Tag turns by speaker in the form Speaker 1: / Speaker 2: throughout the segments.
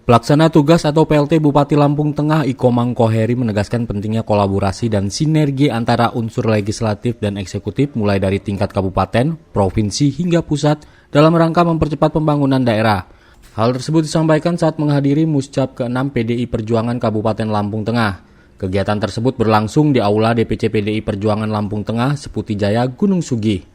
Speaker 1: Pelaksana tugas atau PLT Bupati Lampung Tengah Iko Mangkoheri menegaskan pentingnya kolaborasi dan sinergi antara unsur legislatif dan eksekutif mulai dari tingkat kabupaten, provinsi hingga pusat dalam rangka mempercepat pembangunan daerah. Hal tersebut disampaikan saat menghadiri Muscap ke-6 PDI Perjuangan Kabupaten Lampung Tengah. Kegiatan tersebut berlangsung di Aula DPC PDI Perjuangan Lampung Tengah, Seputi Jaya, Gunung Sugih.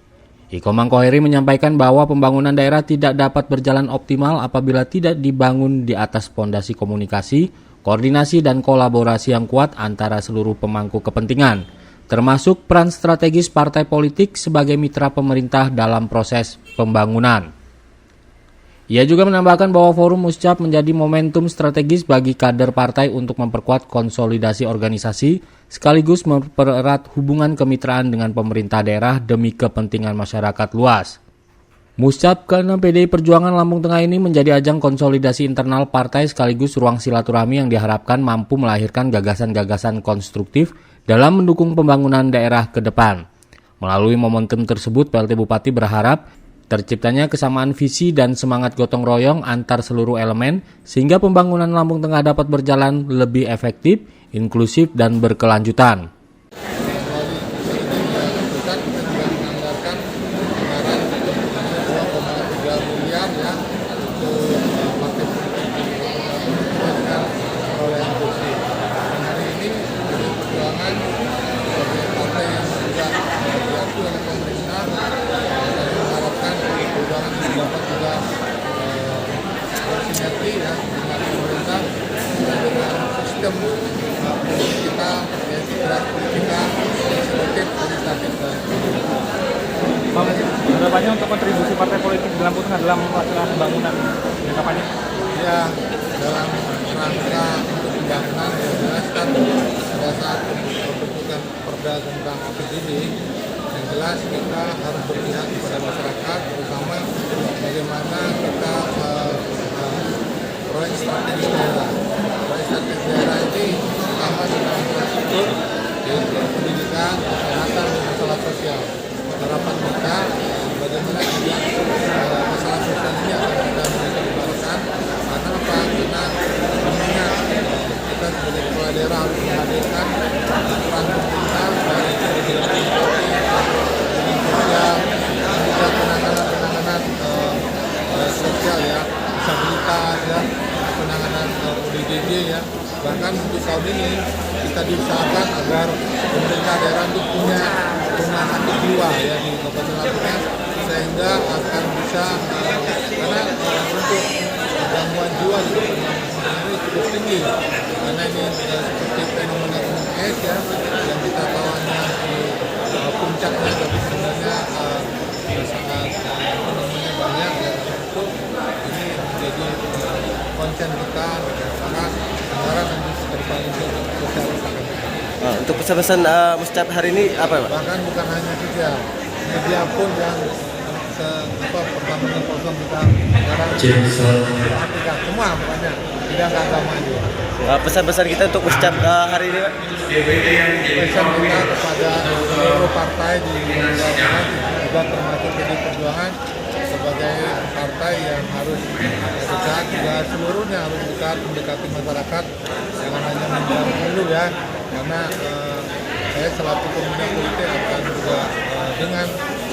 Speaker 1: Iko Mangkoheri menyampaikan bahwa pembangunan daerah tidak dapat berjalan optimal apabila tidak dibangun di atas fondasi komunikasi, koordinasi, dan kolaborasi yang kuat antara seluruh pemangku kepentingan, termasuk peran strategis partai politik sebagai mitra pemerintah dalam proses pembangunan. Ia juga menambahkan bahwa forum Muscap menjadi momentum strategis bagi kader partai untuk memperkuat konsolidasi organisasi sekaligus mempererat hubungan kemitraan dengan pemerintah daerah demi kepentingan masyarakat luas. Muscap ke-6 PDI Perjuangan Lampung Tengah ini menjadi ajang konsolidasi internal partai sekaligus ruang silaturahmi yang diharapkan mampu melahirkan gagasan-gagasan konstruktif dalam mendukung pembangunan daerah ke depan. Melalui momentum tersebut, PLT Bupati berharap terciptanya kesamaan visi dan semangat gotong royong antar seluruh elemen sehingga pembangunan Lampung Tengah dapat berjalan lebih efektif, inklusif, dan berkelanjutan.
Speaker 2: sinergi ya dengan pemerintah dengan sistem kita yaitu gerak kita eksekutif legislatif.
Speaker 3: Bang, harapannya untuk kontribusi partai politik di Lampung Tengah dalam melaksanakan pembangunan jangka panjang?
Speaker 2: Ya, dalam rangka untuk pembangunan yang jelas kan pada saat pembentukan perda tentang APBD yang jelas kita harus berpihak kepada masyarakat, terutama bagaimana kita proyek strategis daerah. Proyek strategis daerah ini utama dengan infrastruktur, yaitu pendidikan, kesehatan, dan masalah sosial. Harapan kita bagaimana juga masalah sosial ini akan kita mengembangkan karena apa? Karena tentunya kita sebagai kepala daerah harus menghadirkan peran pemerintah dari sosial dan juga penanganan sosial ya, disabilitas ya, penanganan ODGJ ya. Bahkan untuk tahun ini kita diusahakan agar pemerintah daerah itu punya rumah sakit jiwa ya di Kabupaten Lampung sehingga akan bisa karena untuk gangguan jiwa di Kabupaten ini cukup tinggi karena ini seperti fenomena gunung es ya yang kita tahu hanya di puncaknya tapi sebenarnya sangat fenomena banyak ya itu ini menjadi konsen kita karena negara dan kedepan itu sosial.
Speaker 4: Untuk pesan-pesan Muscap hari ini apa Pak?
Speaker 2: Bahkan bukan hanya saja media pun yang pertambangan kosong kita sekarang Afrika semua pokoknya tidak agama juga.
Speaker 4: Pesan-pesan kita untuk Muscap hari ini Pak?
Speaker 2: Pesan kita kepada seluruh partai di Indonesia juga termasuk PDI Perjuangan sebagai partai yang harus dekat juga seluruhnya harus dekat mendekati masyarakat jangan hanya menjelang pemilu ya karena saya selaku pembina politik akan juga dengan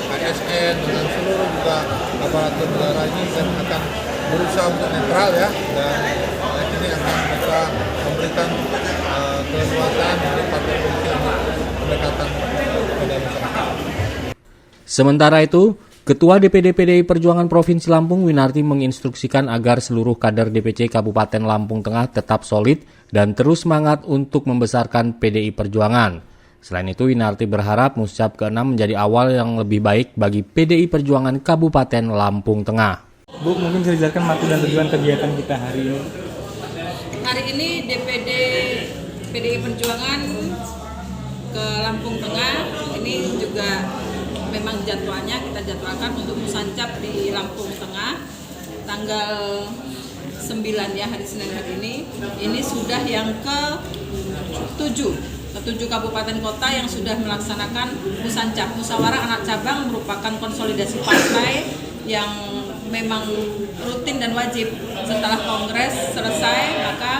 Speaker 2: ASN dengan seluruh juga aparatur negara ini dan akan berusaha untuk netral ya dan ini akan bisa memberikan keleluasan dari partai politik untuk pendekatan kepada masyarakat.
Speaker 1: Sementara itu, Ketua DPD PDI Perjuangan Provinsi Lampung Winarti menginstruksikan agar seluruh kader DPC Kabupaten Lampung Tengah tetap solid dan terus semangat untuk membesarkan PDI Perjuangan. Selain itu, Winarti berharap Muscap ke-6 menjadi awal yang lebih baik bagi PDI Perjuangan Kabupaten Lampung Tengah.
Speaker 3: Bu, mungkin bisa dijelaskan makna dan tujuan kegiatan kita hari ini?
Speaker 5: Hari ini DPD PDI Perjuangan ke Lampung Tengah ini juga memang jadwalnya kita jadwalkan untuk musancap di Lampung Tengah tanggal 9 ya hari Senin hari ini sudah yang ke-7 kabupaten kota yang sudah melaksanakan musancap. Musyawarah anak cabang merupakan konsolidasi partai yang memang rutin dan wajib. Setelah kongres selesai, maka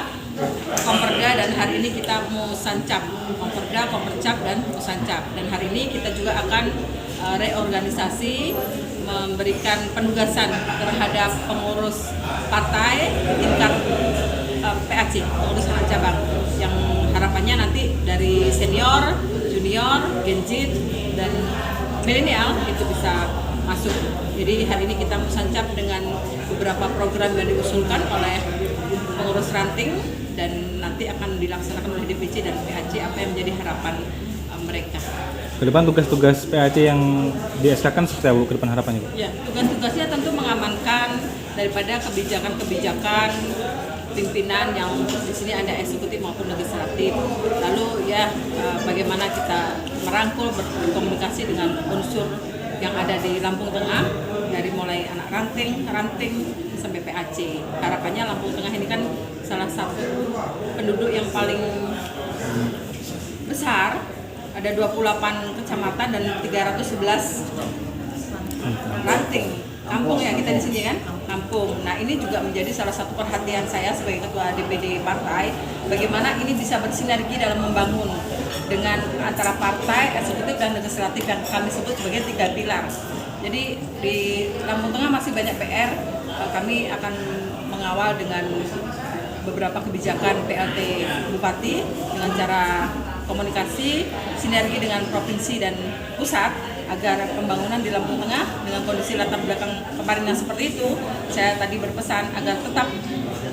Speaker 5: Komperda dan hari ini kita musancap, Komperda, Kompercap dan musancap. Dan hari ini kita juga akan reorganisasi, memberikan penugasan terhadap pengurus partai tingkat PAC, pengurus anak cabang, yang harapannya nanti dari senior, junior, Gen Z dan milenial itu bisa masuk. Jadi hari ini kita musancap dengan beberapa program yang diusulkan oleh pengurus ranting dan nanti akan dilaksanakan oleh DPC dan PAC apa yang menjadi harapan mereka.
Speaker 3: Ke depan tugas-tugas PAC yang di-SK-kan seperti apa, ke depan harapannya, Bu?
Speaker 5: Ya, tugas-tugasnya tentu mengamankan daripada kebijakan-kebijakan pimpinan yang di sini ada eksekutif maupun legislatif. Lalu ya bagaimana kita merangkul, berkomunikasi dengan unsur yang ada di Lampung Tengah, dari mulai anak ranting sampai PAC. Harapannya Lampung Tengah ini kan salah satu penduduk yang paling besar, ada 28 kecamatan dan 311 ranting. Kampung ya kita di sini kan, kampung. Nah ini juga menjadi salah satu perhatian saya sebagai ketua DPD partai, bagaimana ini bisa bersinergi dalam membangun dengan antara partai, eksekutif dan legislatif yang kami sebut sebagai 3 pilar. Jadi di Lampung Tengah masih banyak PR, kami akan mengawal dengan beberapa kebijakan PLT Bupati dengan cara komunikasi, sinergi dengan provinsi dan pusat agar pembangunan di Lampung Tengah dengan kondisi latar belakang kemarin yang seperti itu, saya tadi berpesan agar tetap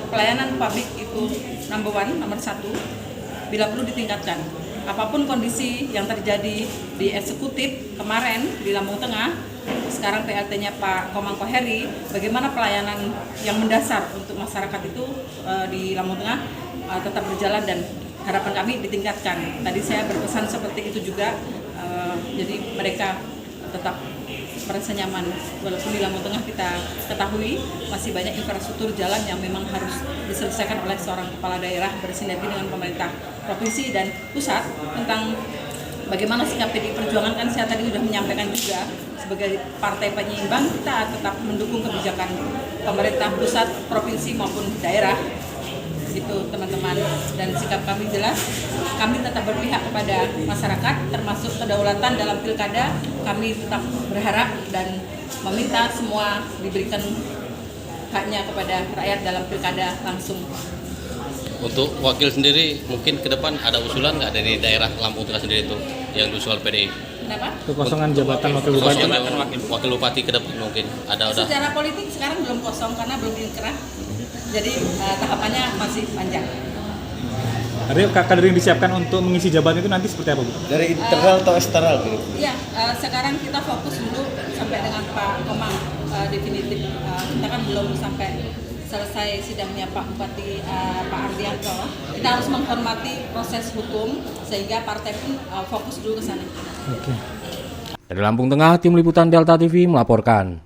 Speaker 5: pelayanan publik itu nomor 1, bila perlu ditingkatkan. Apapun kondisi yang terjadi di eksekutif kemarin di Lampung Tengah, sekarang PLT-nya Pak Komang Koheri, bagaimana pelayanan yang mendasar untuk masyarakat itu di Lampung Tengah tetap berjalan dan harapan kami ditingkatkan. Tadi saya berpesan seperti itu juga, jadi mereka tetap merasa nyaman. Walaupun di Lampung Tengah kita ketahui masih banyak infrastruktur jalan yang memang harus diselesaikan oleh seorang kepala daerah bersinergi dengan pemerintah provinsi dan pusat. Tentang bagaimana sikap PDI Perjuangan kan saya tadi sudah menyampaikan juga, sebagai partai penyeimbang kita tetap mendukung kebijakan pemerintah pusat, provinsi maupun daerah. Itu teman-teman, dan sikap kami jelas, kami tetap berpihak kepada masyarakat termasuk kedaulatan dalam pilkada. Kami tetap berharap dan meminta semua diberikan haknya kepada rakyat dalam pilkada langsung.
Speaker 6: Untuk wakil sendiri mungkin ke depan ada usulan nggak dari daerah Lampung Tengah sendiri itu yang diusul PDI?
Speaker 5: Kenapa?
Speaker 3: Kekosongan jabatan wakil bupati.
Speaker 6: Wakil bupati ke depan mungkin ada udah.
Speaker 5: Secara politik sekarang belum kosong karena belum inkrah. Jadi tahapannya masih panjang.
Speaker 3: Artinya kader yang disiapkan untuk mengisi jabatan itu nanti seperti apa, Bu?
Speaker 4: Dari internal atau eksternal?
Speaker 5: Iya, sekarang kita fokus dulu sampai dengan Pak Komang definitif. Kita kan belum sampai selesai sidangnya Pak Bupati Pak Ardianto. Kita harus menghormati proses hukum sehingga partai pun fokus dulu ke sana.
Speaker 3: Oke.
Speaker 1: Dari Lampung Tengah, tim liputan Delta TV melaporkan.